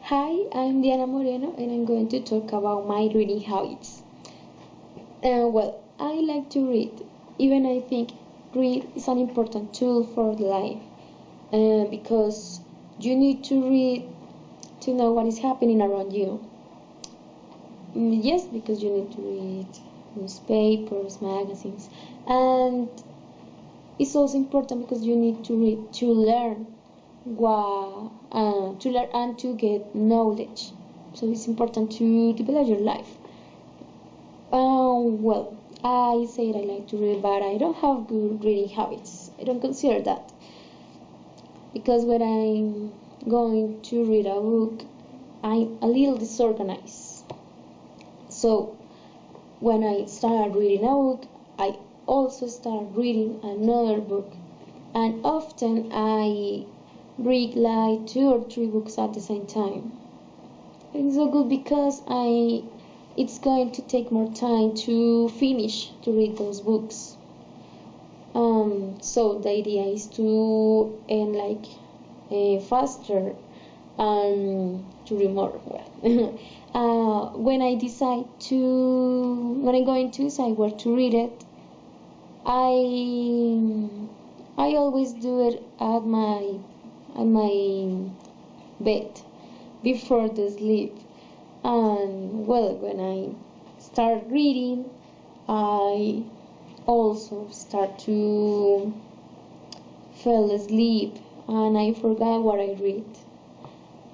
Hi, I'm Diana Moreno and I'm going to talk about my reading habits. I like to read. Even I think read is an important tool for life because you need to read to know what is happening around you. Yes, because you need to read newspapers, magazines, and it's also important because you need to read to learn to learn and to get knowledge. So it's important to develop your life. I said I like to read, but I don't have good reading habits. I don't consider that because when I'm going to read a book, I'm a little disorganized. So when I start reading a book, I also start reading another book, and often I read like 2 or 3 books at the same time. It's so good because it's going to take more time to finish to read those books. So the idea is to end faster and to read more. When I'm going to decide where to read it, I always do it at my bed before the sleep. And when I start reading, I also start to fall asleep and I forgot what I read.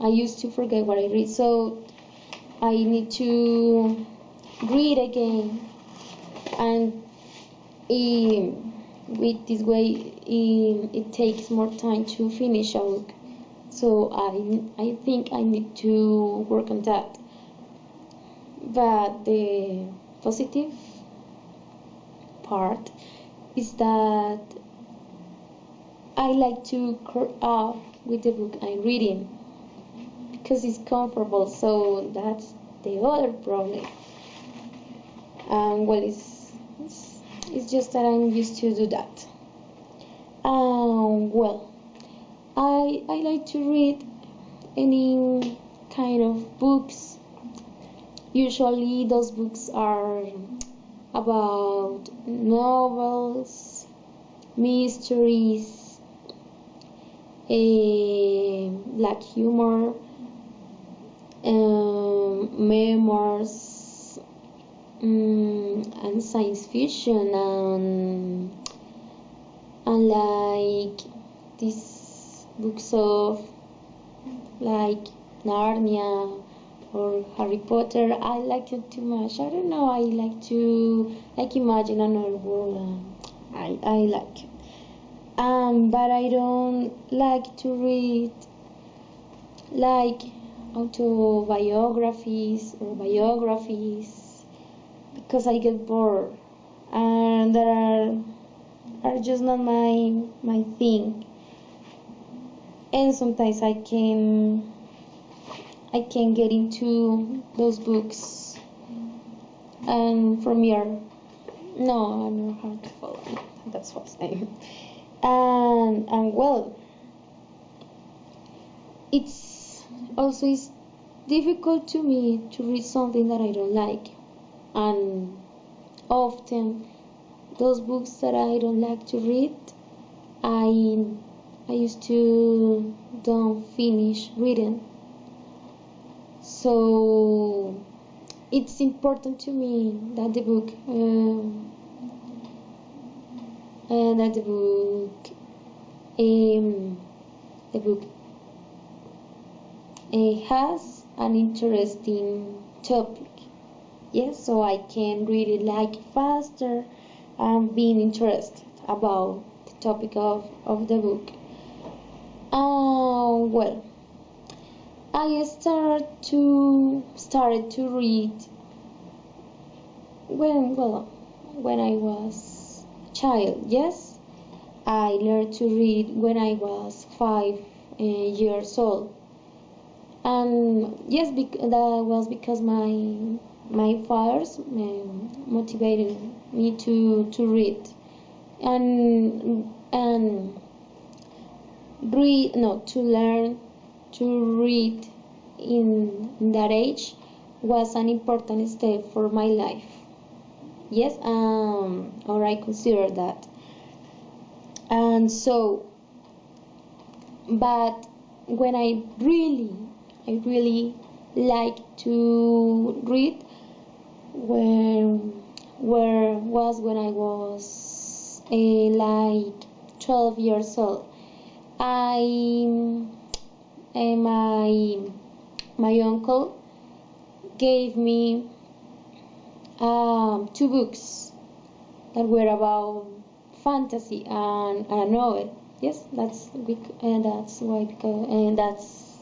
I used to forget what I read, so I need to read again, and with this way it takes more time to finish a book. So I think I need to work on that. But the positive part is that I like to curl up with the book I'm reading because it's comfortable. So that's the other problem. It's just that I'm used to do that. I like to read any kind of books. Usually those books are about novels, mysteries, black humor, memoirs, and science fiction, and like these books of like Narnia or Harry Potter. I like it too much. I don't know. I like to imagine another world. I like it. But I don't like to read like autobiographies or biographies because I get bored, and there are just not my thing. And sometimes I can get into those books, and from here, no, I'm not hard to follow. That's what I'm saying. It's difficult to me to read something that I don't like, and often those books that I don't like to read, I used to don't finish reading. So it's important to me that the book has an interesting topic. Yes, so I can read it like faster and being interested about the topic of the book. I started to read when I was a child. Yes, I learned to read when I was 5 years old, and yes, that was because my fathers motivated me to read and to learn to read in that age was an important step for my life. Yes, or I consider that. And so, but when I really like to read, where was when I was like 12 years old. My uncle gave me two books that were about fantasy and a novel. Yes, that's why, because and that's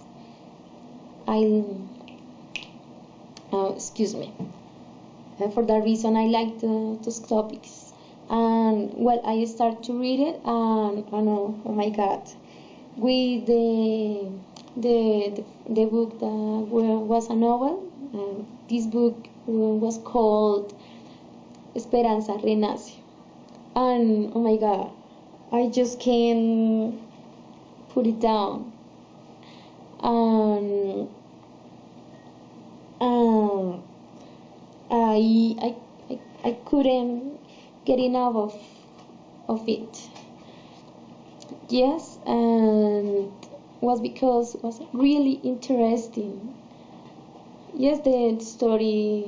I excuse me. And for that reason, I like those topics. And well, I start to read it, and I know, oh my God, with the book that was a novel. This book was called Esperanza Renace, and oh my God, I just can't put it down. And I couldn't get enough of it. Yes, and was because it was really interesting. Yes, the story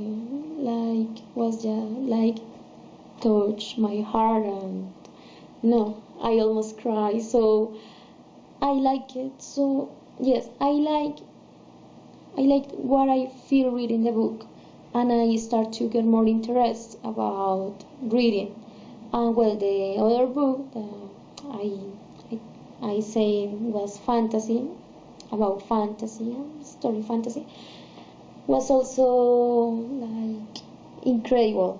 was just touched my heart, and no, I almost cried. So I like it. So yes, I like what I feel reading the book, and I start to get more interest about reading. And well, the other book that I say was fantasy, about fantasy, story fantasy, was also like incredible.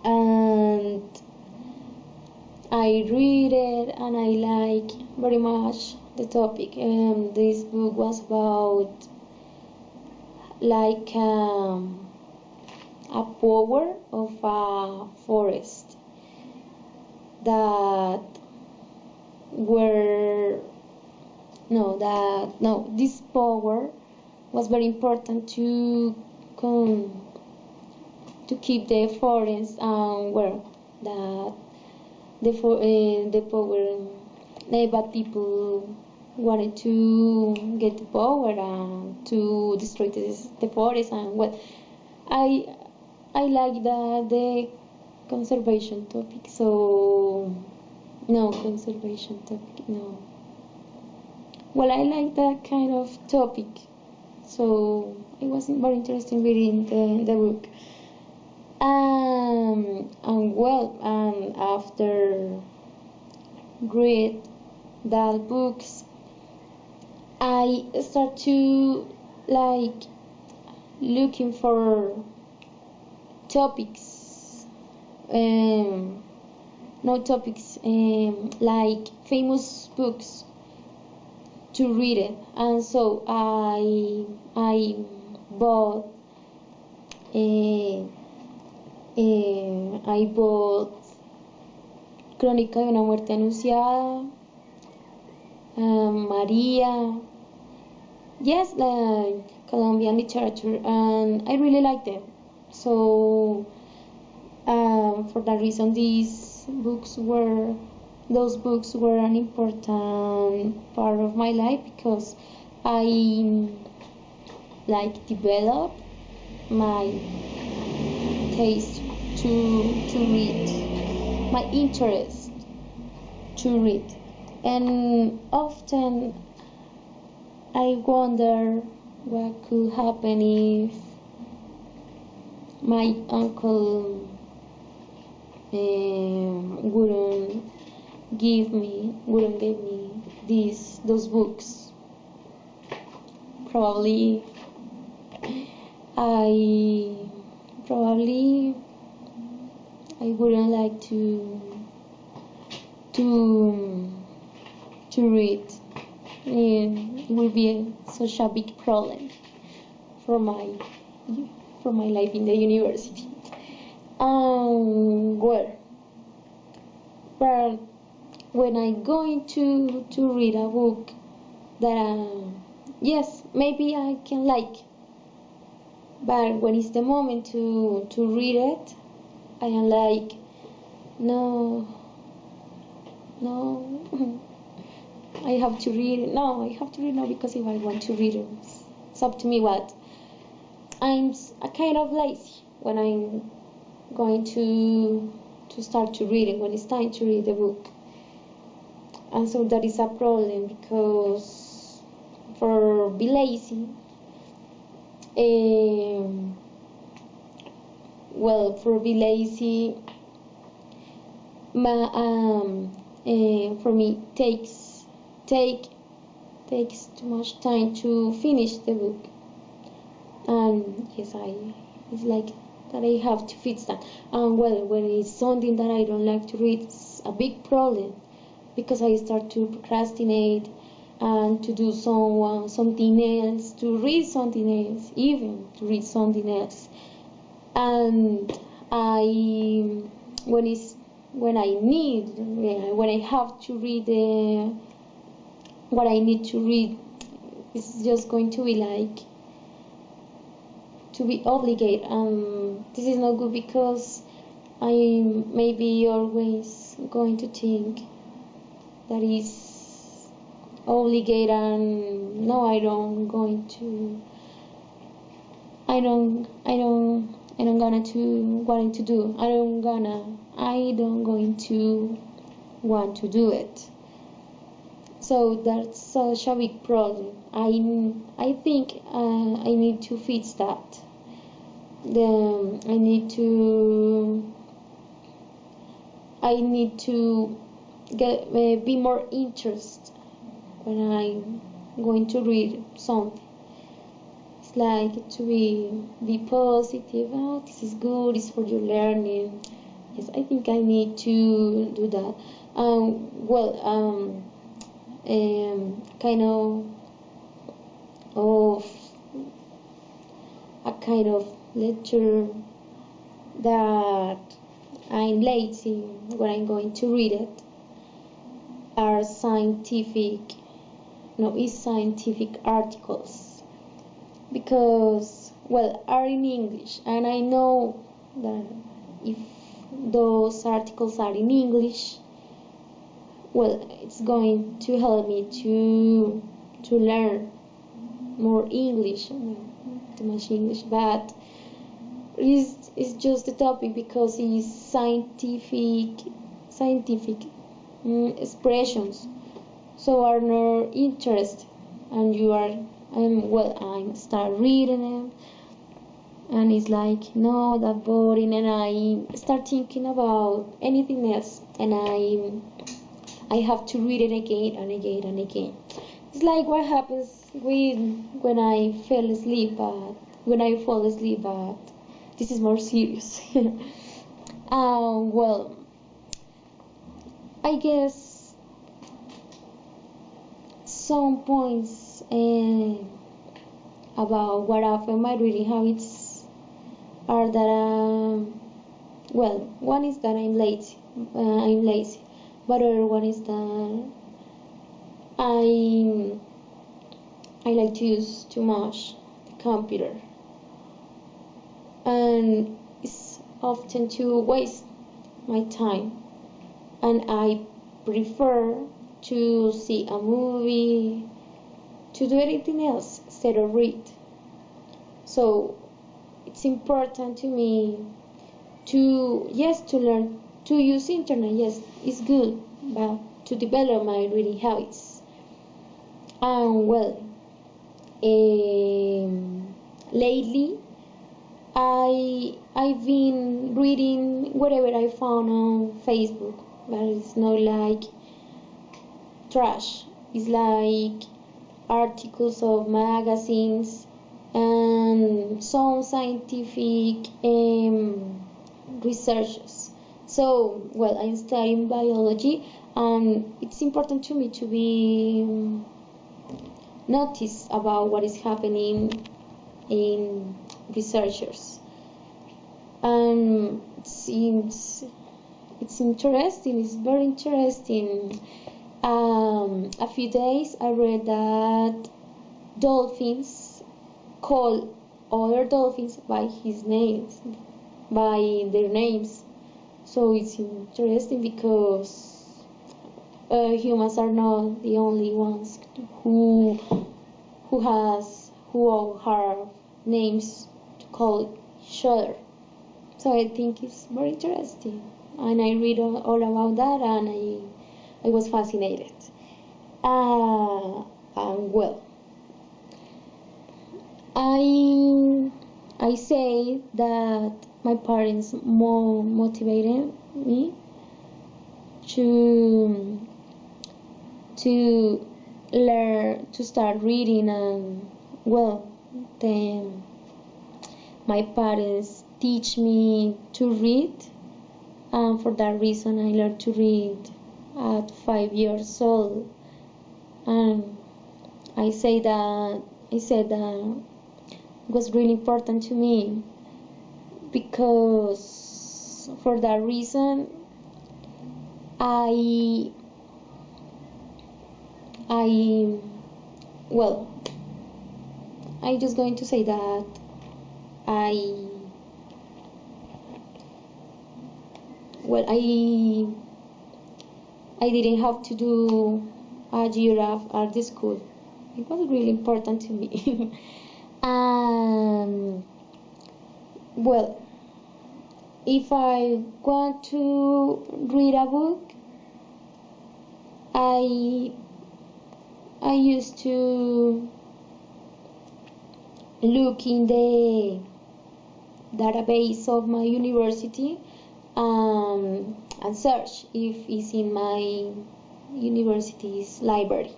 And I read it and I like very much the topic. This book was about like a power of a forest that this power was very important to keep the forest, where that the power, but people wanted to get the power and to destroy the forest. And well, I like the conservation topic. So no, conservation topic, no. Well, I like that kind of topic, so it was very interesting reading the book. And well, after read that books, I start to like looking for topics, no topics, like famous books to read it. And so I bought Crónica de una muerte anunciada, Maria, yes, like Colombian literature, and I really liked them. So for that reason, those books were an important part of my life, because I like develop my taste to read, my interest to read. And often I wonder what could happen if my uncle wouldn't give me those books. Probably I wouldn't like to read. It will be such a big problem for my life in the university. Well, but when I'm going to read a book that yes, maybe I can like, but when it's the moment to read it, I am like, no, no. I have to read it. No, I have to read now because if I want to read it, it's up to me. What I'm a kind of lazy when I'm going to start to read it, when it's time to read the book, and so that is a problem because for be lazy, for be lazy, for me takes too much time to finish the book, and yes, it's like that I have to fix that. And when it's something that I don't like to read, it's a big problem because I start to procrastinate and to do something else, to read something else, even to read something else. And when I have to read what I need to read, it's just going to be like to be obligated, and this is not good because I may be always going to think that is obligated, and no, I don't gonna to wanting to do. I don't going to want to do it. So that's such a big problem. I think I need to fix that. I need to get be more interested when I'm going to read something. It's like to be positive. Oh, this is good. It's for your learning. Yes, I think I need to do that. Kind of lecture that I'm lazy when I'm going to read it are scientific articles because are in English, and I know that if those articles are in English, it's going to help me to learn more English, too much English, but it's just the topic because it's scientific expressions, so are not interested, and I'm start reading them, and it's like no, that boring, and I start thinking about anything else, and I have to read it again and again and again. It's like what happens when I fall asleep, but this is more serious. I guess some points about what often my reading habits are that one is that I'm lazy, but other one is that I like to use too much the computer, and it's often to waste my time, and I prefer to see a movie, to do anything else instead of read. So it's important to me to learn to use internet. Yes, it's good, but to develop my reading habits. And lately I've been reading whatever I found on Facebook, but it's not like trash. It's like articles of magazines and some scientific researches. So I'm studying biology, and it's important to me to be notice about what is happening in researchers, and it seems it's interesting. It's very interesting. A few days I read that dolphins call other dolphins by their names. So it's interesting because humans are not the only ones who all have names to call each other. So I think it's very interesting, and I read all about that, and I was fascinated. And well, I say that my parents more motivated me to learn to start reading, and well, then my parents teach me to read, and for that reason I learned to read at 5 years old. And I said that it was really important to me, because for that reason I just going to say that I didn't have to do a year at the school. It was really important to me. Well, if I want to read a book, I used to look in the database of my university, and search if it's in my university's library.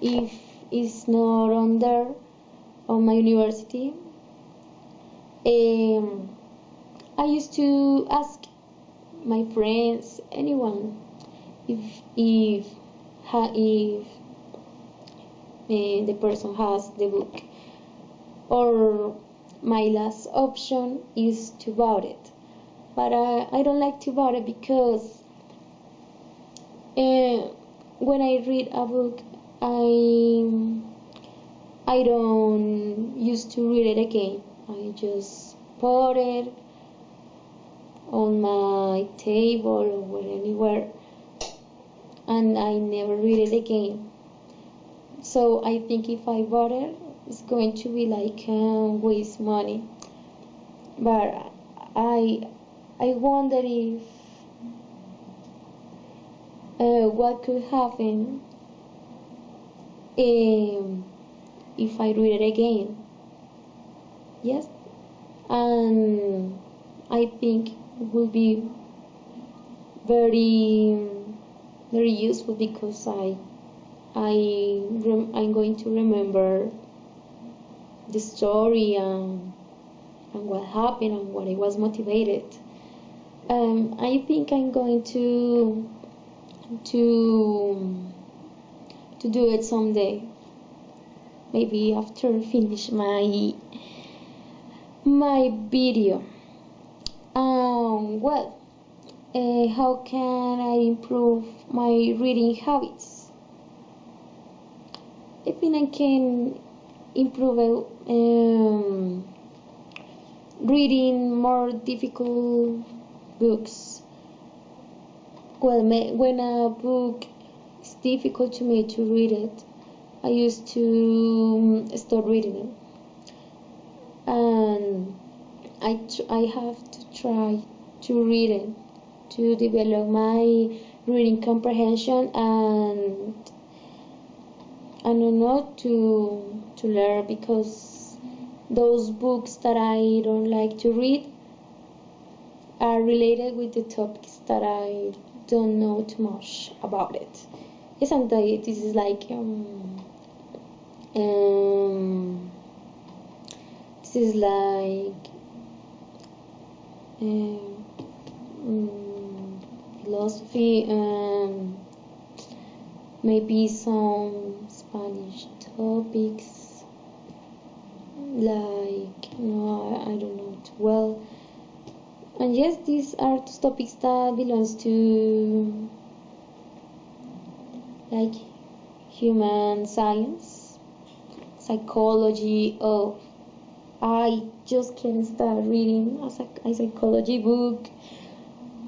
If it's not on there on my university, I used to ask my friends, anyone, if the person has the book, or my last option is to buy it. But I don't like to buy it because when I read a book, I don't used to read it again. I just put it on my table or anywhere, and I never read it again. So I think if I bought it, it's going to be like waste money. But I wonder if what could happen if I read it again. Yes, and I think it will be very very useful, because I'm going to remember the story and what happened and what I was motivated. I think I'm going to do it someday. Maybe after finish my video. How can I improve my reading habits? I think I can improve reading more difficult books. Well, when a book is difficult to me to read it, I used to stop reading it, and I have to try to read it to develop my reading comprehension, and not to learn, because those books that I don't like to read are related with the topics that I don't know too much about it. Yes, and this is like this is like philosophy, maybe some Spanish topics, like I don't know too well. And yes, these are topics that belongs to like human science, psychology, or I just can start reading a psychology book,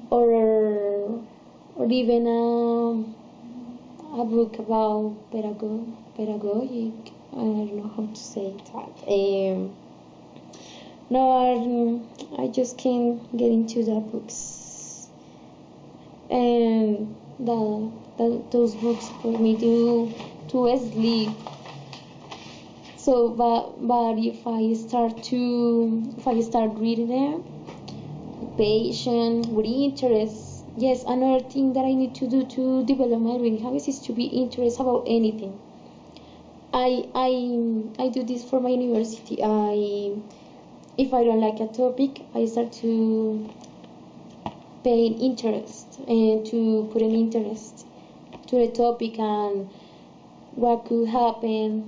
or even a book about pedagogic. I don't know how to say that. No, I just can't get into the books, and those books put me to sleep. So, but if I start reading them, with patience, with interest. Yes, another thing that I need to do to develop my reading habits is to be interested about anything. I do this for my university. If I don't like a topic, I start to pay interest and to put an interest to the topic and what could happen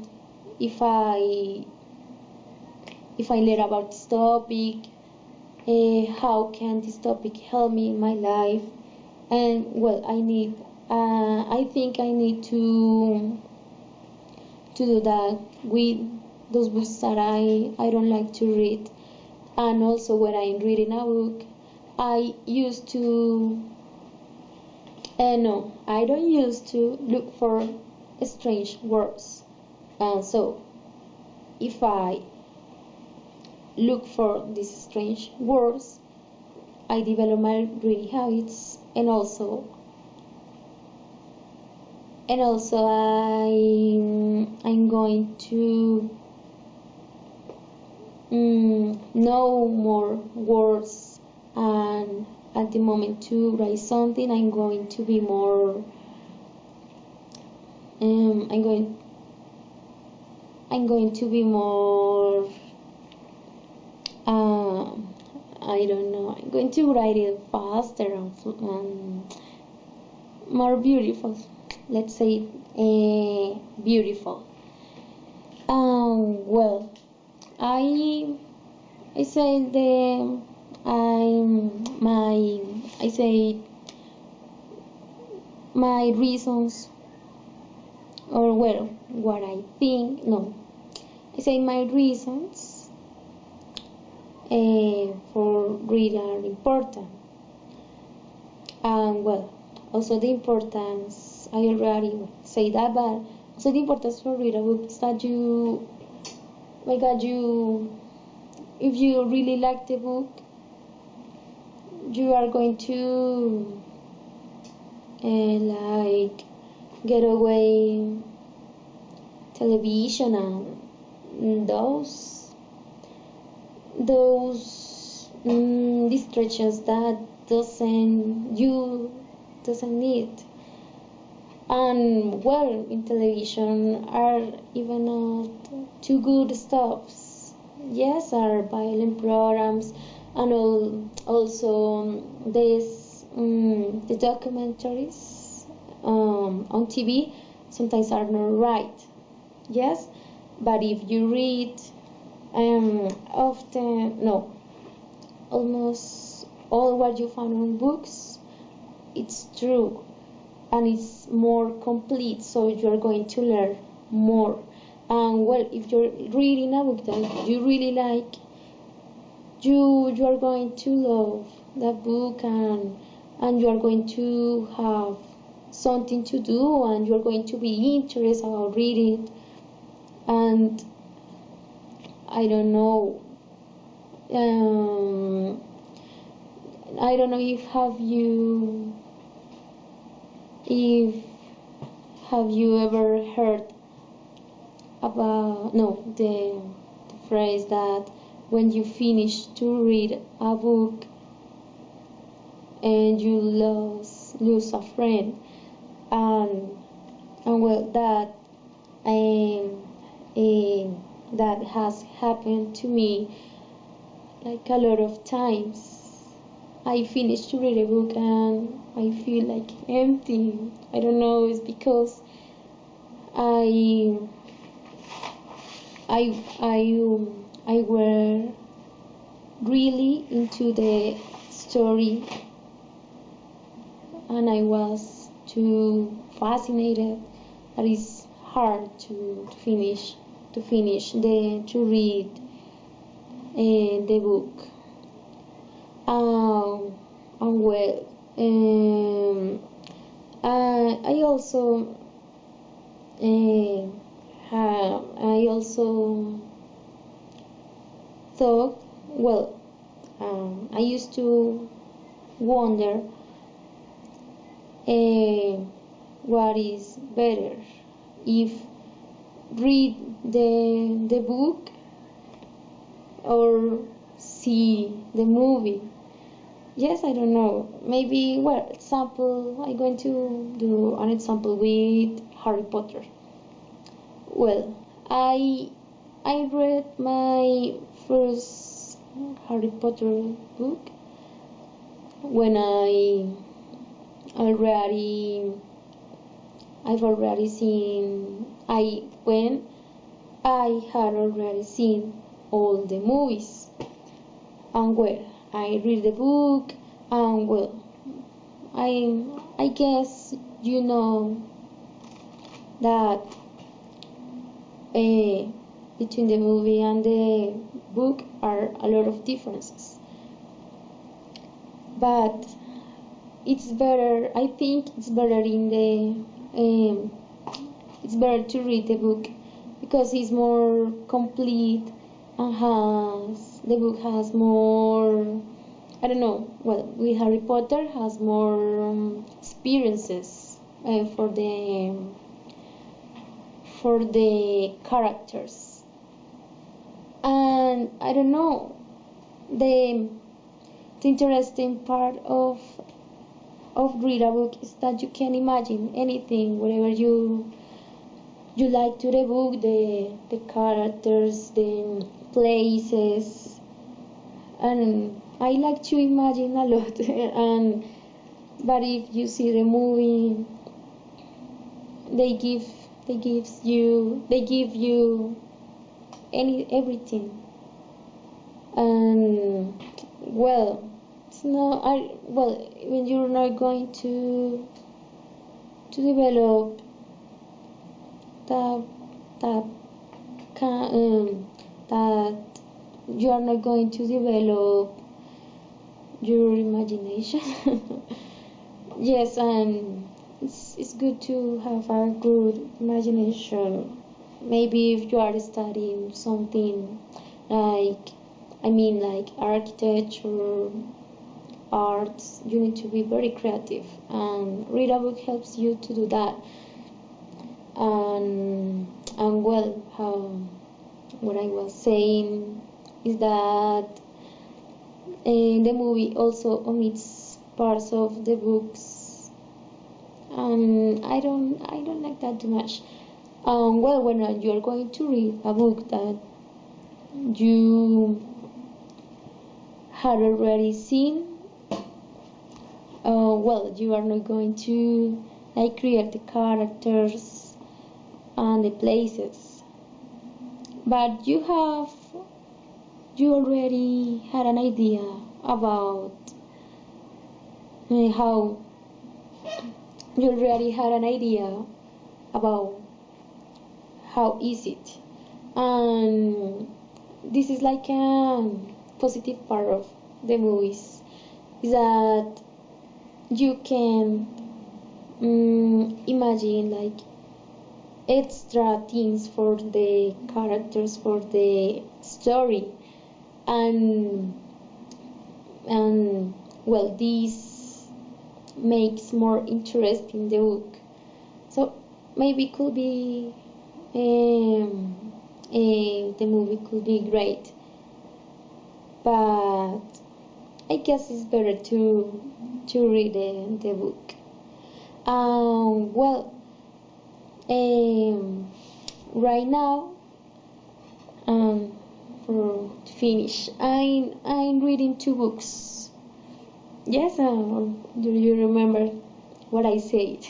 if I learn about this topic. How can this topic help me in my life? And well, I think I need to do that with those books that I don't like to read. And also when I'm reading a book, I used to no, I don't used to look for strange words. And so if I look for these strange words, I develop my reading habits, and also I'm going to know more words, and at the moment to write something, I'm going to be more I'm going to be more I don't know, I'm going to write it faster and more beautiful, let's say beautiful. Well, I say I say my reasons, or well, what I think, no, I say my reasons for reading are important. And well, also the importance, I already say that, but also the importance for reading a book is that if you really like the book, you are going to like get away television and those distractions that doesn't need. And well, in television are even not too good stuffs. Yes, are violent programs, and also the documentaries on TV sometimes are not right. Yes, but if you read almost all what you find on books, it's true, and it's more complete, so you're going to learn more. And well, if you're reading a book that you really like, you are going to love that book, and you are going to have something to do, and you're going to be interested about reading. And I don't know. I don't know if have you ever heard about the phrase that when you finish to read a book and you lose a friend, and well, that has happened to me like a lot of times. I finished to read a book and I feel like empty. I don't know, it's because I were really into the story, and I was too fascinated. That is hard to finish to read the book. And well, I also I also thought, well, I used to wonder what is better, if read the book or see the movie. Yes, I don't know. Maybe, well, example, I'm going to do an example with Harry Potter. Well, I read my first Harry Potter book when already I've already seen I when I had already seen all the movies. And well, I read the book, and well, I guess you know that between the movie and the book are a lot of differences. But it's better. I think it's better in it's better to read the book because it's more complete and the book has more, I don't know, well, with Harry Potter has more experiences for the characters. And I don't know, the interesting part of read a book is that you can imagine anything, whatever you like to the book, the characters, the places, and I like to imagine a lot. And but if you see the movie, they give you everything. And well, it's not when you're not going to develop that that that you are not going to develop your imagination. Yes, and it's good to have a good imagination. Maybe if you are studying something like, like architecture, arts, you need to be very creative, and read a book helps you to do that. And well, what I was saying is that the movie also omits parts of the books, and I don't like that too much. Well, when you are going to read a book that you had already seen, well, you are not going to create the characters and the places, but you already had an idea about how you already had an idea about how is it. And this is like a positive part of the movies, is that you can imagine like extra things for the characters, for the story, and well, this makes more interest in the book. So maybe could be the movie could be great, but I guess it's better to read the book. Well, right now, for to finish, I'm reading 2 books. Yes, do you remember what I said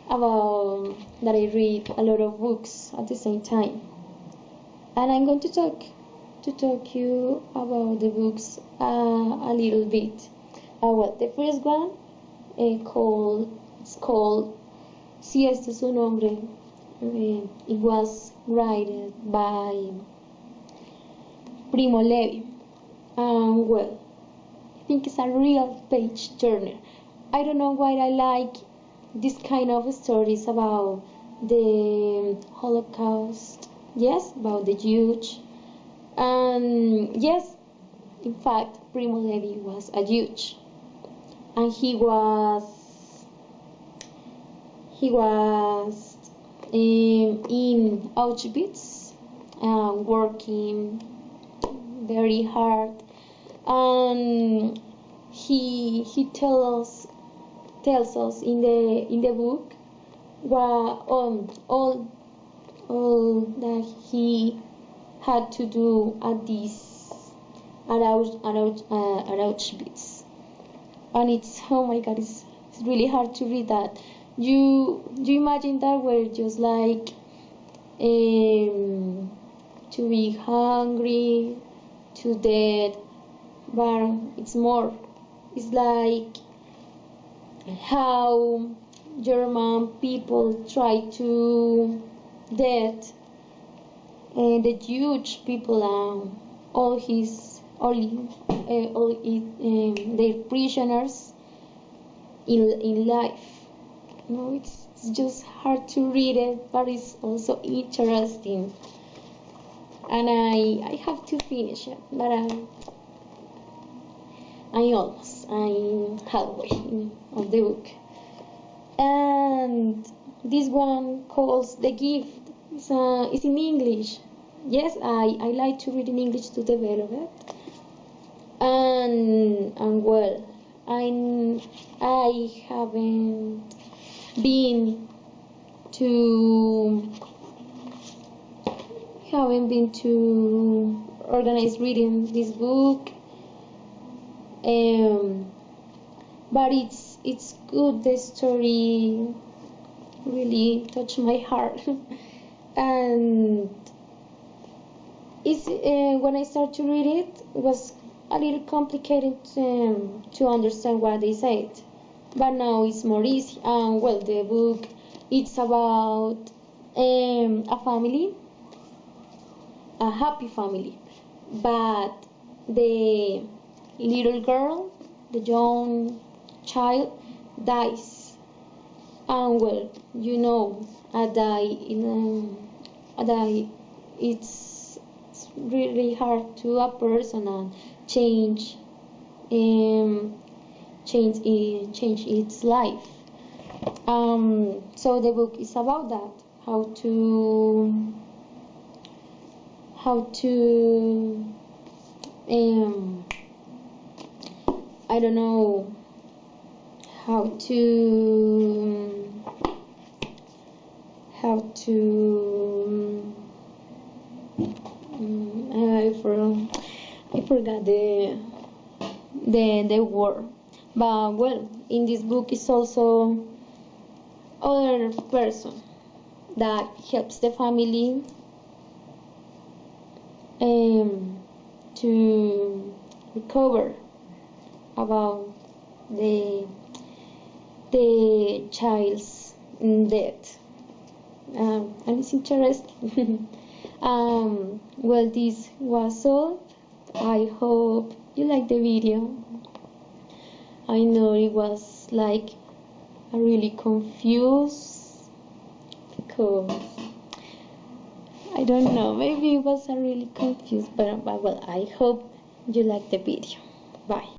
about that I read a lot of books at the same time? And I'm going to talk you about the books a little bit. Well, the first one it's called Si este es su nombre, It was written by Primo Levi. Well, I think it's a real page turner. I don't know why I like this kind of stories about the Holocaust. Yes, about the Jews. And yes, in fact, Primo Levi was a Jew, and he was in Auschwitz, working very hard, and he tells us in the book what all that he had to do at Auschwitz, and it's, oh my God, it's really hard to read that. You imagine that we're just like to be hungry, to dead, but it's more. It's like how German people try to dead the Jewish people and all their prisoners in life. You know, it's just hard to read it, but it's also interesting. And I have to finish it, but I'm halfway of the book. And this one calls The Gift. It's in English. Yes, I like to read in English to develop it. And well, I haven't been to organize reading this book, but it's good. The story really touched my heart, and it's when I started to read it, it was a little complicated to understand what they said, but now it's more easy. And well, the book, it's about a family, a happy family, but the little girl, the young child, dies. And well, you know, it's really hard to a person and change its life. So the book is about that, how to I don't know, how to I forgot the word. But well, in this book is also other person that helps the family to recover about the child's death, and it's interesting. Well, this was all. I hope you liked the video. I know it was like a really confused, because I don't know, maybe it was a really confused, but well, I hope you liked the video. Bye.